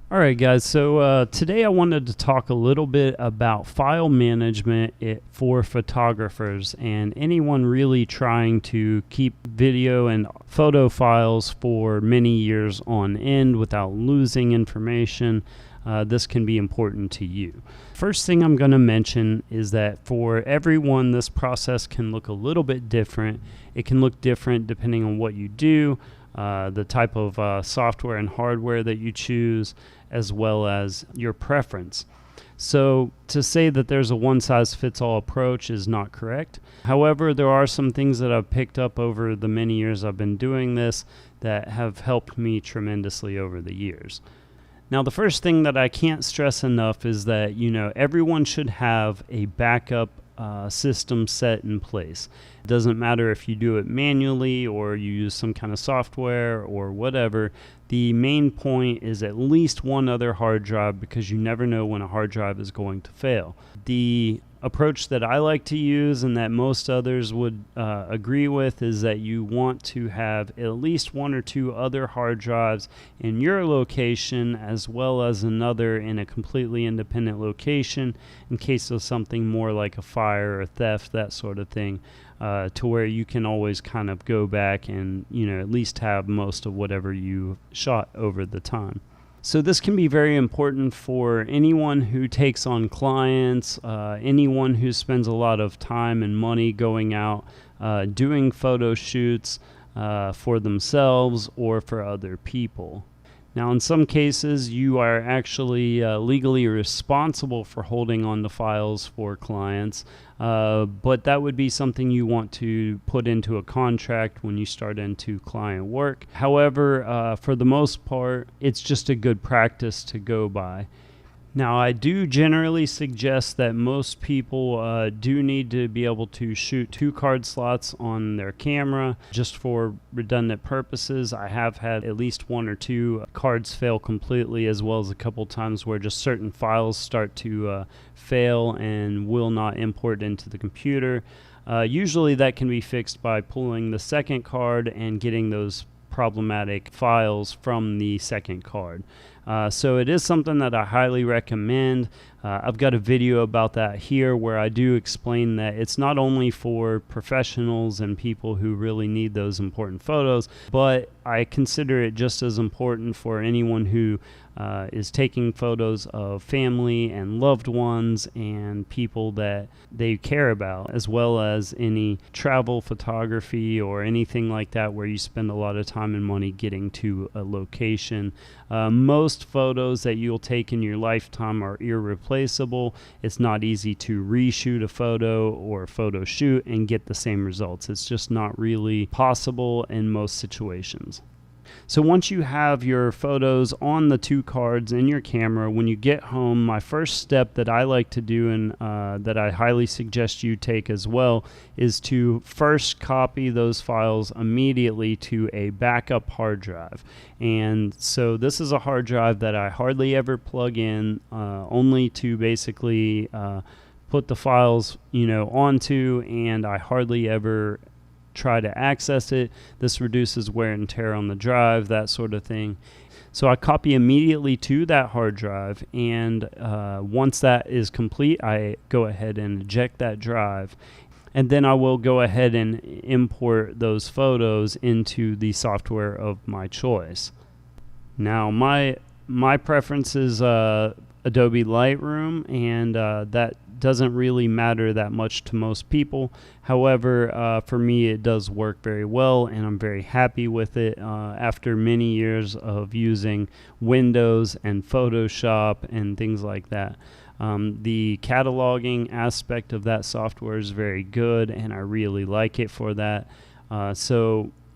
All right, guys. So today I wanted to talk a little bit about file management for photographers and anyone really trying to keep video and photo files for many years on end without losing information. This can be important to you. First thing I'm going to mention is that for everyone, this process can look a little bit different. It can look different depending on what you do, the type of software and hardware that you choose, as well as your preference. So to say that there's a one-size-fits-all approach is not correct. However, there are some things that I've picked up over the many years I've been doing this that have helped me tremendously over the years. Now, the first thing that I can't stress enough is that, everyone should have a backup system set in place. It doesn't matter if you do it manually or you use some kind of software or whatever. The main point is at least one other hard drive, because you never know when a hard drive is going to fail. The approach that I like to use and that most others would agree with is that you want to have at least one or two other hard drives in your location, as well as another in a completely independent location in case of something more like a fire or theft, that sort of thing, to where you can always kind of go back and at least have most of whatever you shot over the time. So this can be very important for anyone who takes on clients, anyone who spends a lot of time and money going out doing photo shoots for themselves or for other people. Now, in some cases, you are actually legally responsible for holding on to files for clients, but that would be something you want to put into a contract when you start into client work. However, for the most part, it's just a good practice to go by. Now, I do generally suggest that most people do need to be able to shoot 2 card slots on their camera just for redundant purposes. I have had at least 1 or 2 cards fail completely, as well as a couple times where just certain files start to fail and will not import into the computer. Usually that can be fixed by pulling the second card and getting those problematic files from the second card. So it is something that I highly recommend. I've got a video about that here where I do explain that it's not only for professionals and people who really need those important photos, but I consider it just as important for anyone who is taking photos of family and loved ones and people that they care about, as well as any travel photography or anything like that where you spend a lot of time and money getting to a location. Most photos that you'll take in your lifetime are irreplaceable. It's not easy to reshoot a photo or photo shoot and get the same results. It's just not really possible in most situations. So once you have your photos on the 2 cards in your camera, when you get home, my first step that I like to do and that I highly suggest you take as well is to first copy those files immediately to a backup hard drive. And so this is a hard drive that I hardly ever plug in, only to basically put the files onto, and I hardly ever try to access it. This reduces wear and tear on the drive, that sort of thing. So I copy immediately to that hard drive, and once that is complete, I go ahead and eject that drive, and then I will go ahead and import those photos into the software of my choice. Now, my preference is Adobe Lightroom, and that doesn't really matter that much to most people. However, for me it does work very well, and I'm very happy with it after many years of using Windows and Photoshop and things like that. The cataloging aspect of that software is very good, and I really like it for that.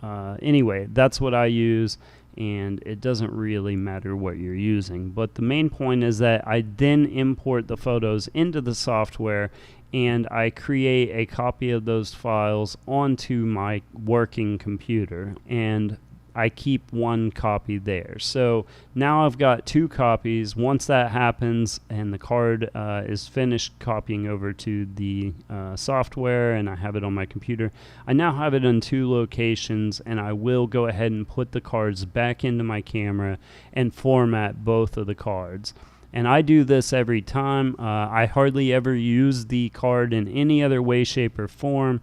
Anyway, that's what I use, and it doesn't really matter what you're using. But the main point is that I then import the photos into the software, and I create a copy of those files onto my working computer. And I keep one copy there. So now I've got 2 copies. Once that happens and the card is finished copying over to the software and I have it on my computer, I now have it in 2 locations, and I will go ahead and put the cards back into my camera and format both of the cards. And I do this every time. I hardly ever use the card in any other way, shape, or form.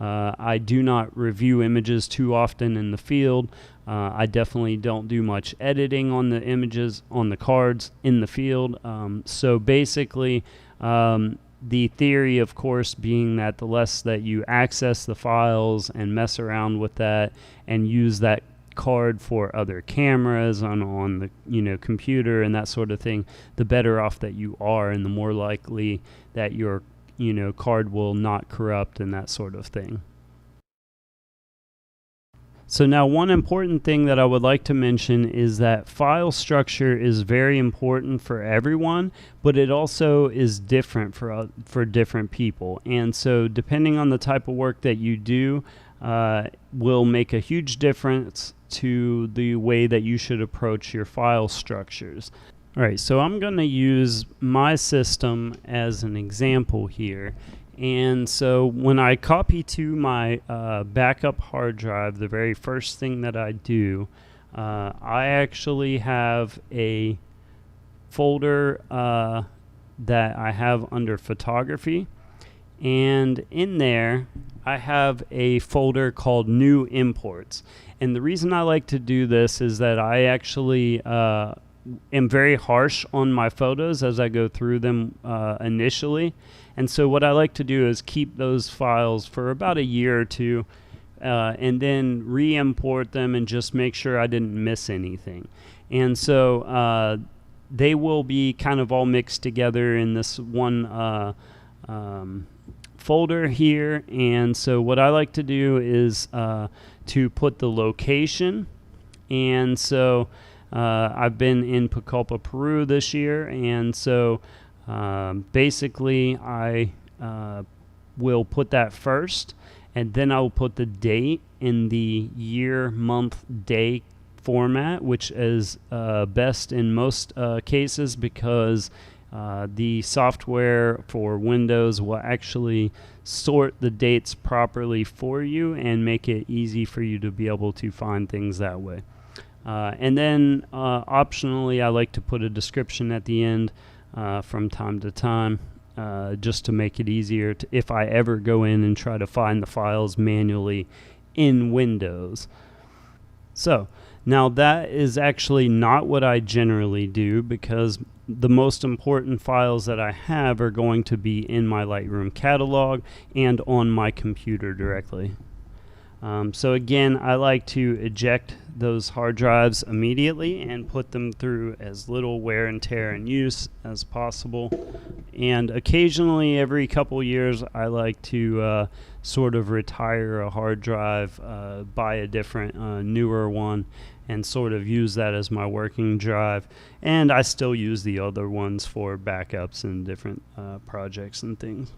I do not review images too often in the field. I definitely don't do much editing on the images, on the cards in the field. So basically, the theory, of course, being that the less that you access the files and mess around with that and use that card for other cameras on the computer and that sort of thing, the better off that you are, and the more likely that your card will not corrupt and that sort of thing. So now, one important thing that I would like to mention is that file structure is very important for everyone, but it also is different for different people. And so depending on the type of work that you do, will make a huge difference to the way that you should approach your file structures. All right, so I'm going to use my system as an example here. And so when I copy to my backup hard drive, the very first thing that I do, I actually have a folder that I have under photography. And in there, I have a folder called New Imports. And the reason I like to do this is that I actually am very harsh on my photos as I go through them initially. And so what I like to do is keep those files for about a year or 2 and then re-import them and just make sure I didn't miss anything. And so they will be kind of all mixed together in this one folder here. And so what I like to do is to put the location. And so I've been in Pucallpa, Peru this year, and so basically I will put that first, and then I will put the date in the year, month, day format, which is best in most cases, because the software for Windows will actually sort the dates properly for you and make it easy for you to be able to find things that way. And then optionally, I like to put a description at the end from time to time, just to make it easier if I ever go in and try to find the files manually in Windows. So now that is actually not what I generally do, because the most important files that I have are going to be in my Lightroom catalog and on my computer directly. So again, I like to eject those hard drives immediately and put them through as little wear and tear and use as possible. And occasionally, every couple years, I like to sort of retire a hard drive, buy a different, newer one, and sort of use that as my working drive. And I still use the other ones for backups and different projects and things.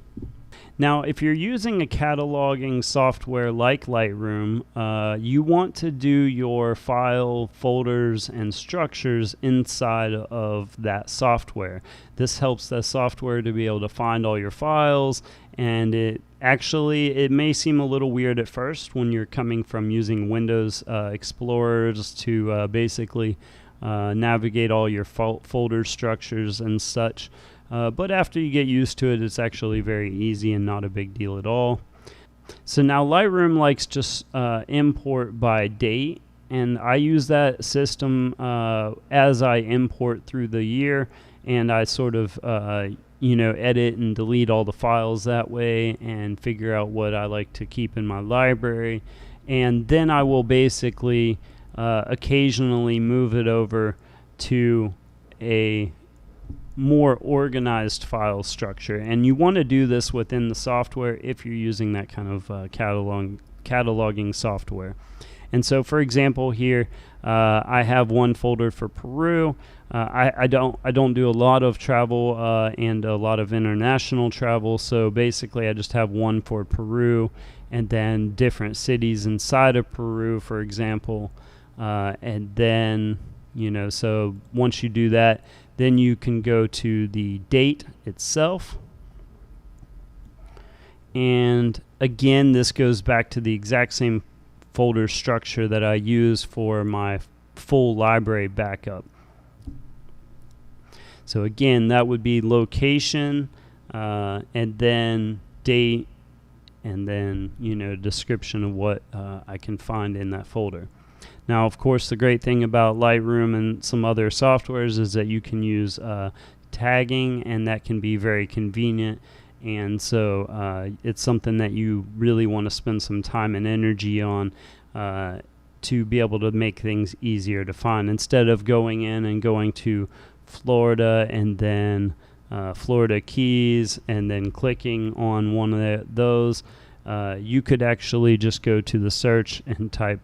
Now, if you're using a cataloging software like Lightroom, you want to do your file folders and structures inside of that software. This helps the software to be able to find all your files, and it may seem a little weird at first when you're coming from using Windows Explorers to basically navigate all your folder structures and such. But after you get used to it, it's actually very easy and not a big deal at all. So now Lightroom likes just import by date, and I use that system as I import through the year, and I sort of edit and delete all the files that way and figure out what I like to keep in my library. And then I will basically occasionally move it over to a more organized file structure. And you want to do this within the software if you're using that kind of cataloging software. And so, for example, here I have one folder for Peru. I don't do a lot of travel and a lot of international travel, so basically I just have one for Peru, and then different cities inside of Peru, for example. and then, so once you do that, then you can go to the date itself. And again, this goes back to the exact same folder structure that I use for my full library backup. So again, that would be location, and then date, and then, description of what I can find in that folder. Now, of course, the great thing about Lightroom and some other softwares is that you can use tagging, and that can be very convenient. And so it's something that you really want to spend some time and energy on to be able to make things easier to find, instead of going in and going to Florida and then Florida Keys and then clicking on one of those. You could actually just go to the search and type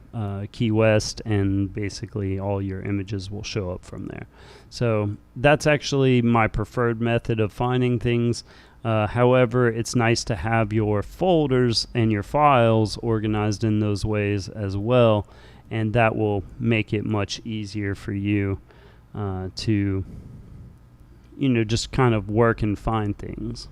Key West, and basically all your images will show up from there. So that's actually my preferred method of finding things. However, it's nice to have your folders and your files organized in those ways as well, and that will make it much easier for you to, just kind of work and find things.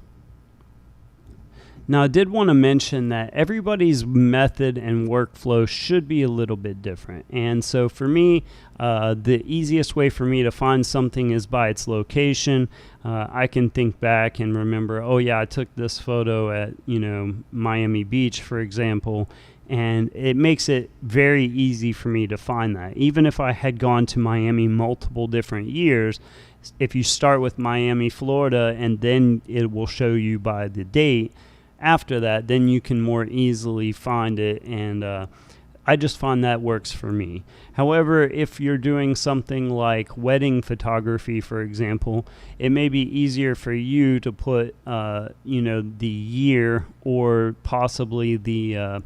Now, I did want to mention that everybody's method and workflow should be a little bit different. And so for me, the easiest way for me to find something is by its location. I can think back and remember, oh yeah, I took this photo at, Miami Beach, for example, and it makes it very easy for me to find that. Even if I had gone to Miami multiple different years, if you start with Miami, Florida, and then it will show you by the date after that, then you can more easily find it, and I just find that works for me. However, if you're doing something like wedding photography, for example, it may be easier for you to put the year, or possibly the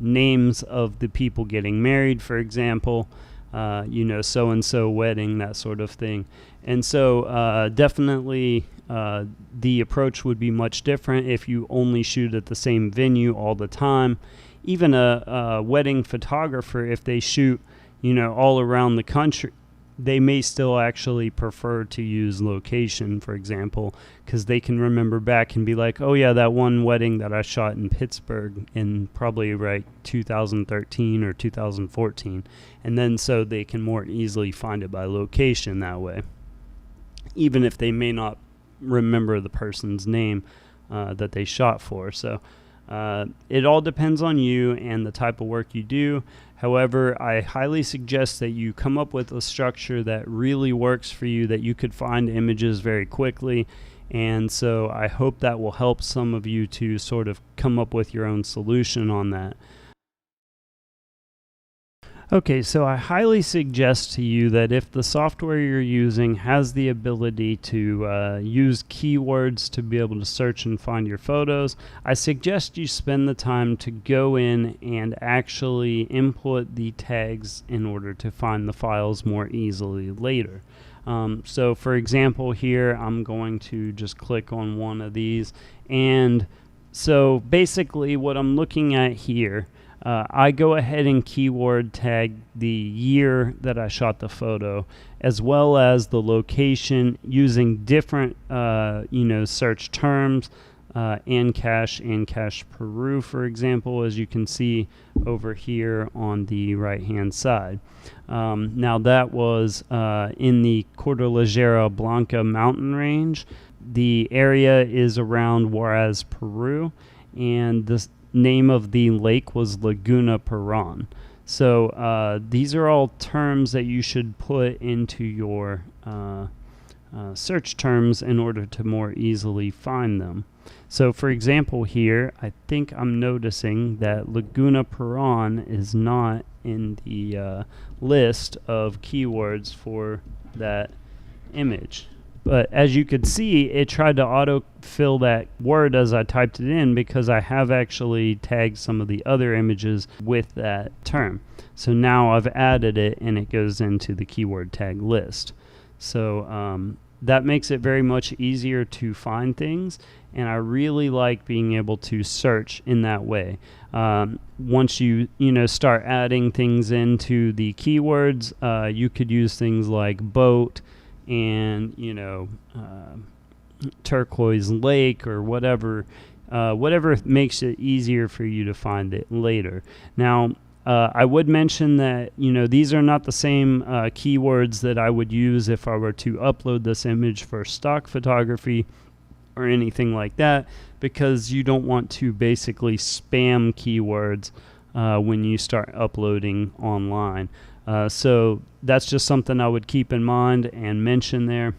names of the people getting married, for example, so-and-so wedding, that sort of thing. And so definitely the approach would be much different if you only shoot at the same venue all the time. Even a wedding photographer, if they shoot, all around the country, they may still actually prefer to use location, for example, because they can remember back and be like, oh yeah, that one wedding that I shot in Pittsburgh in probably 2013 or 2014. And then so they can more easily find it by location that way, even if they may not remember the person's name that they shot for. So it all depends on you and the type of work you do. However, I highly suggest that you come up with a structure that really works for you, that you could find images very quickly. And so I hope that will help some of you to sort of come up with your own solution on that. Okay, so I highly suggest to you that if the software you're using has the ability to use keywords to be able to search and find your photos, I suggest you spend the time to go in and actually input the tags in order to find the files more easily later. So for example, here I'm going to just click on one of these, and so basically what I'm looking at here, I go ahead and keyword tag the year that I shot the photo, as well as the location, using different search terms, Ancash Peru, for example, as you can see over here on the right hand side. Now that was in the Cordillera Blanca mountain range. The area is around Juarez, Peru, and the name of the lake was Laguna Perón. So these are all terms that you should put into your search terms in order to more easily find them. So for example here, I think I'm noticing that Laguna Perón is not in the list of keywords for that image. But as you could see, it tried to autofill that word as I typed it in, because I have actually tagged some of the other images with that term. So now I've added it and it goes into the keyword tag list. So that makes it very much easier to find things, and I really like being able to search in that way. Once you start adding things into the keywords, you could use things like boat and turquoise lake or whatever makes it easier for you to find it later. Now, I would mention that these are not the same keywords that I would use if I were to upload this image for stock photography or anything like that, because you don't want to basically spam keywords when you start uploading online. So that's just something I would keep in mind and mention there.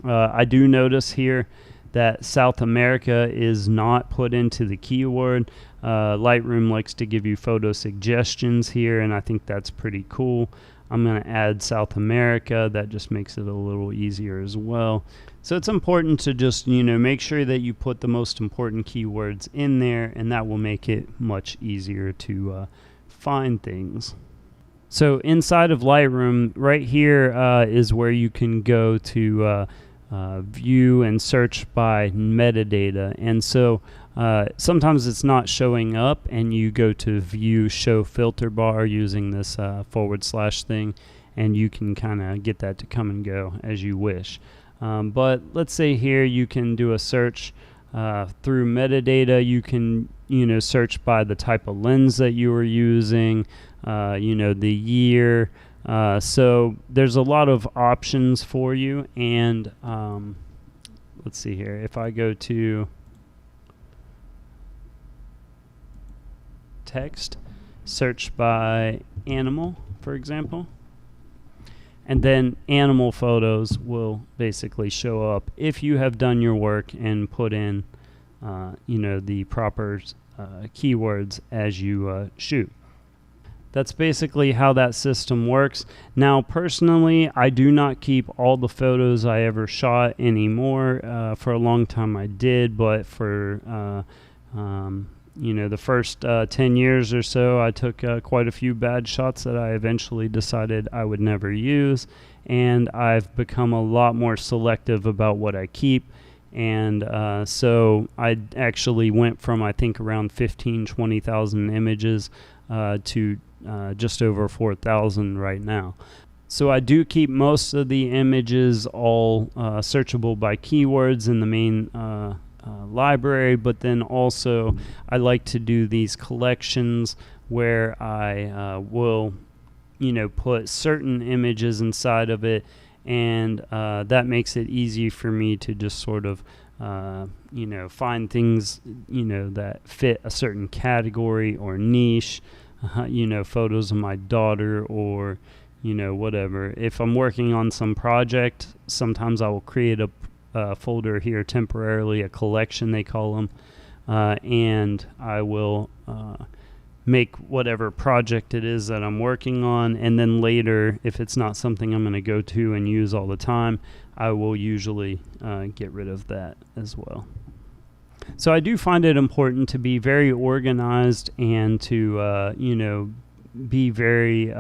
I do notice here that South America is not put into the keyword. Lightroom likes to give you photo suggestions here, and I think that's pretty cool. I'm going to add South America. That just makes it a little easier as well. So it's important to just make sure that you put the most important keywords in there, and that will make it much easier to find things. So inside of Lightroom, right here is where you can go to view and search by metadata. And so sometimes it's not showing up, and you go to view show filter bar using this / thing, and you can kind of get that to come and go as you wish. But let's say here you can do a search through metadata. You can search by the type of lens that you were using, the year. So there's a lot of options for you. And let's see here. If I go to text, search by animal, for example, and then animal photos will basically show up if you have done your work and put in the proper keywords as you shoot. That's basically how that system works. Now, personally, I do not keep all the photos I ever shot anymore. For a long time I did, but for the first 10 years or so, I took quite a few bad shots that I eventually decided I would never use, and I've become a lot more selective about what I keep. And so I actually went from, I think, around 20,000 images to just over 4,000 right now. So I do keep most of the images all searchable by keywords in the main library, but then also I like to do these collections where I will put certain images inside of it, and that makes it easy for me to just sort of find things that fit a certain category or niche, photos of my daughter or whatever. If I'm working on some project, sometimes I will create a folder here temporarily, a collection they call them, and I will make whatever project it is that I'm working on, and then later, if it's not something I'm going to go to and use all the time, I will usually get rid of that as well. So I do find it important to be very organized and to be very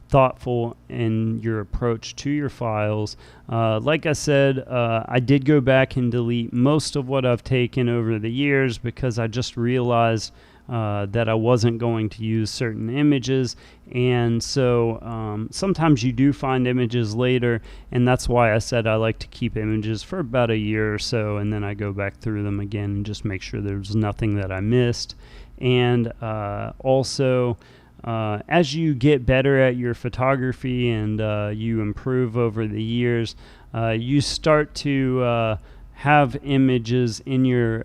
thoughtful in your approach to your files. Like I said, I did go back and delete most of what I've taken over the years because I just realized that I wasn't going to use certain images, and so sometimes you do find images later, and that's why I said I like to keep images for about a year or so, and then I go back through them again and just make sure there's nothing that I missed. And also as you get better at your photography and you improve over the years, you start to have images in your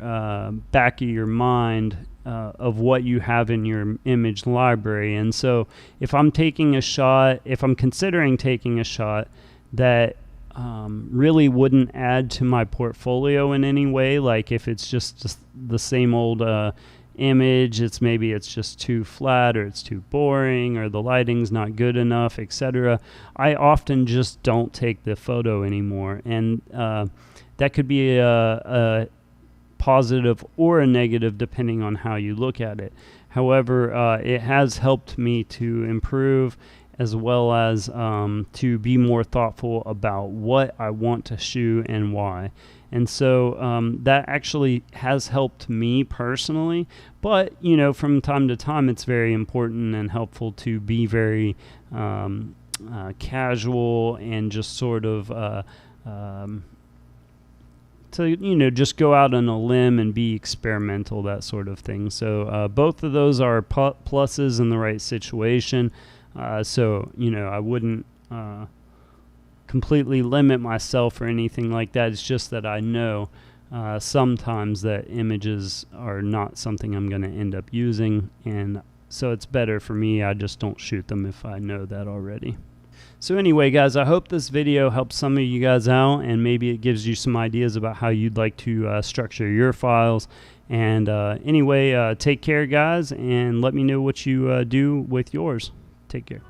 back of your mind of what you have in your image library. And so if I'm taking a shot, if I'm considering taking a shot that really wouldn't add to my portfolio in any way, like if it's just the same old image, maybe it's just too flat or it's too boring or the lighting's not good enough, etc., I often just don't take the photo anymore. And that could be a positive or a negative depending on how you look at it. However, it has helped me to improve as well as to be more thoughtful about what I want to shoot and why. And so that actually has helped me personally, but from time to time it's very important and helpful to be very casual and just sort of to just go out on a limb and be experimental, that sort of thing. So both of those are pluses in the right situation. So I wouldn't completely limit myself or anything like that. It's just that I know sometimes that images are not something I'm going to end up using, and so it's better for me, I just don't shoot them if I know that already. So anyway, guys, I hope this video helps some of you guys out, and maybe it gives you some ideas about how you'd like to structure your files. And anyway, take care, guys, and let me know what you do with yours. Take care.